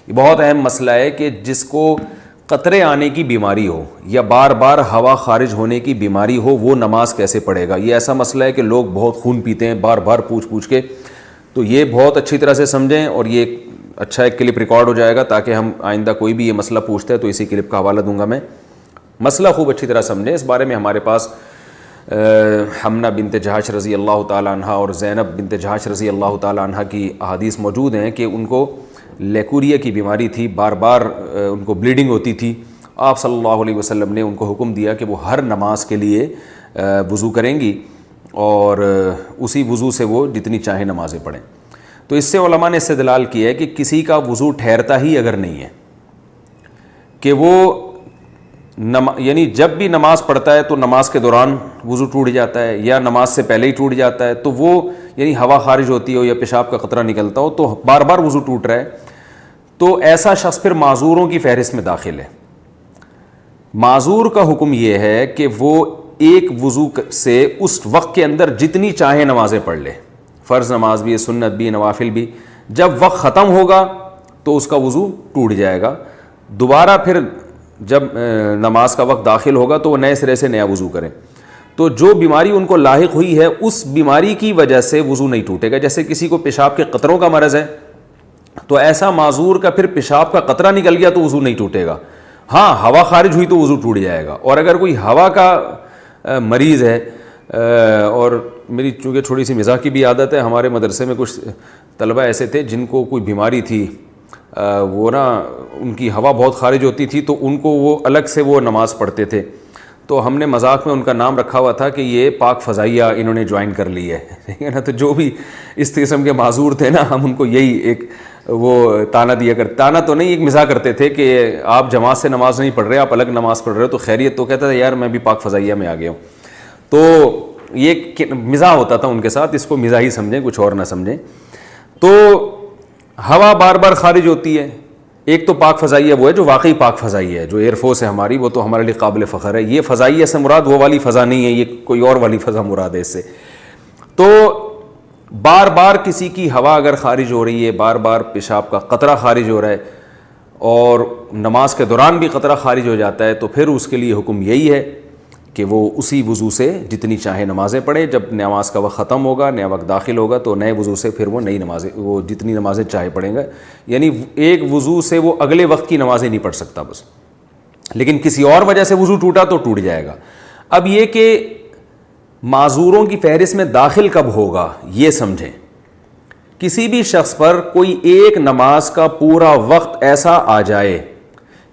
یہ بہت اہم مسئلہ ہے کہ جس کو قطرے آنے کی بیماری ہو یا بار بار ہوا خارج ہونے کی بیماری ہو وہ نماز کیسے پڑھے گا. یہ ایسا مسئلہ ہے کہ لوگ بہت خون پیتے ہیں بار بار پوچھ کے, تو یہ بہت اچھی طرح سے سمجھیں, اور یہ اچھا ایک کلپ ریکارڈ ہو جائے گا تاکہ ہم آئندہ کوئی بھی یہ مسئلہ پوچھتا ہے تو اسی کلپ کا حوالہ دوں گا میں. مسئلہ خوب اچھی طرح سمجھیں. اس بارے میں ہمارے پاس حمنہ بنت جہش رضی اللہ تعالیٰ عنہ اور زینب بنت جہش رضی اللہ تعالیٰ عنہ کی احادیث موجود ہیں کہ ان کو لیکوریا کی بیماری تھی, بار بار ان کو بلیڈنگ ہوتی تھی. آپ صلی اللہ علیہ وسلم نے ان کو حکم دیا کہ وہ ہر نماز کے لیے وضو کریں گی اور اسی وضو سے وہ جتنی چاہیں نمازیں پڑھیں. تو اس سے علماء نے استدلال کیا ہے کہ کسی کا وضو ٹھہرتا ہی اگر نہیں ہے کہ وہ یعنی جب بھی نماز پڑھتا ہے تو نماز کے دوران وضو ٹوٹ جاتا ہے یا نماز سے پہلے ہی ٹوٹ جاتا ہے, تو وہ یعنی ہوا خارج ہوتی ہو یا پیشاب کا قطرہ نکلتا ہو تو بار بار وضو ٹوٹ رہا ہے, تو ایسا شخص پھر معذوروں کی فہرست میں داخل ہے. معذور کا حکم یہ ہے کہ وہ ایک وضو سے اس وقت کے اندر جتنی چاہے نمازیں پڑھ لے, فرض نماز بھی, سنت بھی, نوافل بھی. جب وقت ختم ہوگا تو اس کا وضو ٹوٹ جائے گا. دوبارہ پھر جب نماز کا وقت داخل ہوگا تو وہ نئے سرے سے نیا وضو کریں. تو جو بیماری ان کو لاحق ہوئی ہے اس بیماری کی وجہ سے وضو نہیں ٹوٹے گا. جیسے کسی کو پیشاب کے قطروں کا مرض ہے تو ایسا معذور کا پھر پیشاب کا قطرہ نکل گیا تو وضو نہیں ٹوٹے گا. ہاں ہوا خارج ہوئی تو وضو ٹوٹ جائے گا. اور اگر کوئی ہوا کا مریض ہے, اور میری چونکہ تھوڑی سی مزاح کی بھی عادت ہے, ہمارے مدرسے میں کچھ طلبہ ایسے تھے جن کو کوئی بیماری تھی, وہ نا ان کی ہوا بہت خارج ہوتی تھی تو ان کو وہ الگ سے وہ نماز پڑھتے تھے. تو ہم نے مذاق میں ان کا نام رکھا ہوا تھا کہ یہ پاک فضائیہ انہوں نے جوائن کر لی ہے, ٹھیک ہے نا. تو جو بھی اس قسم کے معذور تھے نا, ہم ان کو یہی ایک وہ تانا دیا کرتے, تانا تو نہیں, ایک مزاح کرتے تھے کہ آپ جماعت سے نماز نہیں پڑھ رہے, آپ الگ نماز پڑھ رہے ہو تو خیریت. تو کہتا تھا یار میں بھی پاک فضائیہ میں آ گیا ہوں. تو یہ مزاح ہوتا تھا ان کے ساتھ, اس کو مزاح ہی سمجھیں, کچھ اور نہ سمجھیں. تو ہوا بار بار خارج ہوتی ہے. ایک تو پاک فضائیہ وہ ہے جو واقعی پاک فضائیہ ہے, جو ایئر فورس ہے ہماری, وہ تو ہمارے لیے قابل فخر ہے. یہ فضائیہ سے مراد وہ والی فضا نہیں ہے, یہ کوئی اور والی فضا مراد ہے اس سے. تو بار بار کسی کی ہوا اگر خارج ہو رہی ہے, بار بار پیشاب کا قطرہ خارج ہو رہا ہے اور نماز کے دوران بھی قطرہ خارج ہو جاتا ہے, تو پھر اس کے لیے حکم یہی ہے کہ وہ اسی وضو سے جتنی چاہے نمازیں پڑھے. جب نماز کا وقت ختم ہوگا, نیا وقت داخل ہوگا, تو نئے وضو سے پھر وہ نئی نمازیں, وہ جتنی نمازیں چاہے پڑھیں گا. یعنی ایک وضو سے وہ اگلے وقت کی نمازیں نہیں پڑھ سکتا بس, لیکن کسی اور وجہ سے وضو ٹوٹا تو ٹوٹ جائے گا. اب یہ کہ معذوروں کی فہرست میں داخل کب ہوگا یہ سمجھیں. کسی بھی شخص پر کوئی ایک نماز کا پورا وقت ایسا آ جائے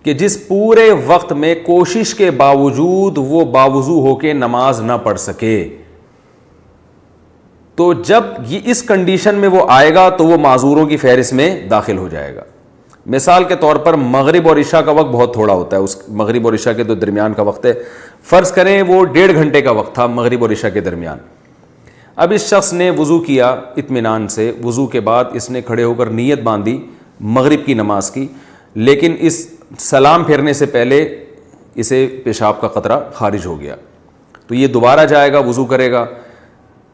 کہ جس پورے وقت میں کوشش کے باوجود وہ باوضو ہو کے نماز نہ پڑھ سکے, تو جب یہ اس کنڈیشن میں وہ آئے گا تو وہ معذوروں کی فہرست میں داخل ہو جائے گا. مثال کے طور پر مغرب اور عشاء کا وقت بہت تھوڑا ہوتا ہے, اس مغرب اور عشاء کے تو درمیان کا وقت ہے, فرض کریں وہ 1.5 گھنٹے کا وقت تھا مغرب اور عشاء کے درمیان. اب اس شخص نے وضو کیا اطمینان سے, وضو کے بعد اس نے کھڑے ہو کر نیت باندھی مغرب کی نماز کی, لیکن اس سلام پھیرنے سے پہلے اسے پیشاب کا قطرہ خارج ہو گیا, تو یہ دوبارہ جائے گا, وضو کرے گا,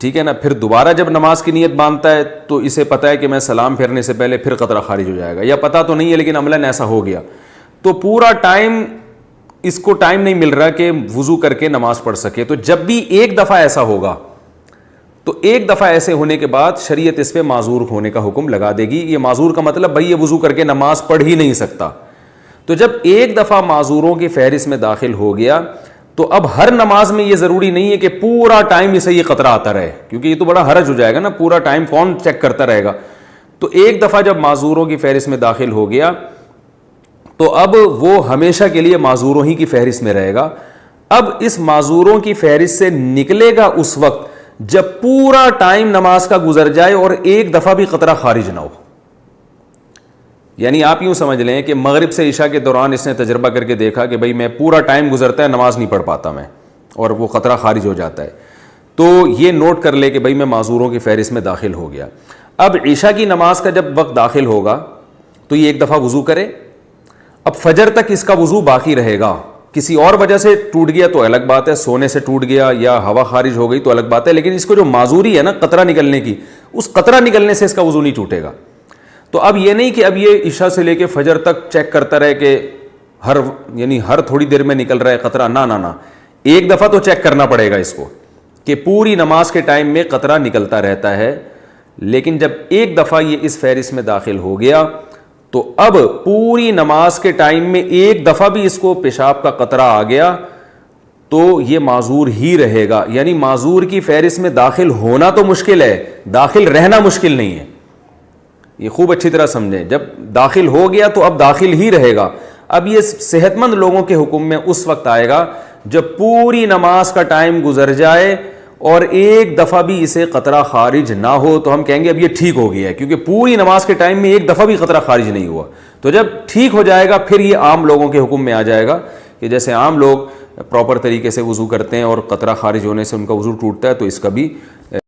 ٹھیک ہے نا. پھر دوبارہ جب نماز کی نیت باندھتا ہے تو اسے پتہ ہے کہ میں سلام پھیرنے سے پہلے پھر قطرہ خارج ہو جائے گا, یا پتہ تو نہیں ہے لیکن عملاً ایسا ہو گیا, تو پورا ٹائم اس کو ٹائم نہیں مل رہا کہ وضو کر کے نماز پڑھ سکے. تو جب بھی ایک دفعہ ایسا ہوگا تو ایک دفعہ ایسے ہونے کے بعد شریعت اس پہ معذور ہونے کا حکم لگا دے گی. یہ معذور کا مطلب بھائی یہ وضو کر کے نماز پڑھ ہی نہیں سکتا. تو جب ایک دفعہ معذوروں کی فہرست میں داخل ہو گیا تو اب ہر نماز میں یہ ضروری نہیں ہے کہ پورا ٹائم اسے یہ قطرہ آتا رہے, کیونکہ یہ تو بڑا حرج ہو جائے گا نا, پورا ٹائم کون چیک کرتا رہے گا. تو ایک دفعہ جب معذوروں کی فہرست میں داخل ہو گیا تو اب وہ ہمیشہ کے لیے معذوروں ہی کی فہرست میں رہے گا. اب اس معذوروں کی فہرست سے نکلے گا اس وقت جب پورا ٹائم نماز کا گزر جائے اور ایک دفعہ بھی قطرہ خارج نہ ہو. یعنی آپ یوں سمجھ لیں کہ مغرب سے عشاء کے دوران اس نے تجربہ کر کے دیکھا کہ بھئی میں پورا ٹائم گزرتا ہے نماز نہیں پڑھ پاتا میں, اور وہ قطرہ خارج ہو جاتا ہے, تو یہ نوٹ کر لے کہ بھئی میں معذوروں کی فہرست میں داخل ہو گیا. اب عشاء کی نماز کا جب وقت داخل ہوگا تو یہ ایک دفعہ وضو کرے. اب فجر تک اس کا وضو باقی رہے گا, کسی اور وجہ سے ٹوٹ گیا تو الگ بات ہے, سونے سے ٹوٹ گیا یا ہوا خارج ہو گئی تو الگ بات ہے, لیکن اس کو جو معذوری ہے نا قطرہ نکلنے کی, اس قطرہ نکلنے سے اس کا وضو نہیں ٹوٹے گا. تو اب یہ نہیں کہ اب یہ عشاء سے لے کے فجر تک چیک کرتا رہے کہ ہر تھوڑی دیر میں نکل رہا ہے قطرہ، نہ، ایک دفعہ تو چیک کرنا پڑے گا اس کو کہ پوری نماز کے ٹائم میں قطرہ نکلتا رہتا ہے. لیکن جب ایک دفعہ یہ اس فہرست میں داخل ہو گیا تو اب پوری نماز کے ٹائم میں ایک دفعہ بھی اس کو پیشاب کا قطرہ آ گیا تو یہ معذور ہی رہے گا. یعنی معذور کی فہرست میں داخل ہونا تو مشکل ہے، داخل رہنا مشکل نہیں ہے. یہ خوب اچھی طرح سمجھیں، جب داخل ہو گیا تو اب داخل ہی رہے گا. اب یہ صحت مند لوگوں کے حکم میں اس وقت آئے گا جب پوری نماز کا ٹائم گزر جائے اور ایک دفعہ بھی اسے قطرہ خارج نہ ہو تو ہم کہیں گے اب یہ ٹھیک ہو گیا ہے، کیونکہ پوری نماز کے ٹائم میں ایک دفعہ بھی قطرہ خارج نہیں ہوا. تو جب ٹھیک ہو جائے گا پھر یہ عام لوگوں کے حکم میں آ جائے گا کہ جیسے عام لوگ پراپر طریقے سے وضو کرتے ہیں اور قطرہ خارج ہونے سے ان کا وضو ٹوٹتا ہے تو اس کا بھی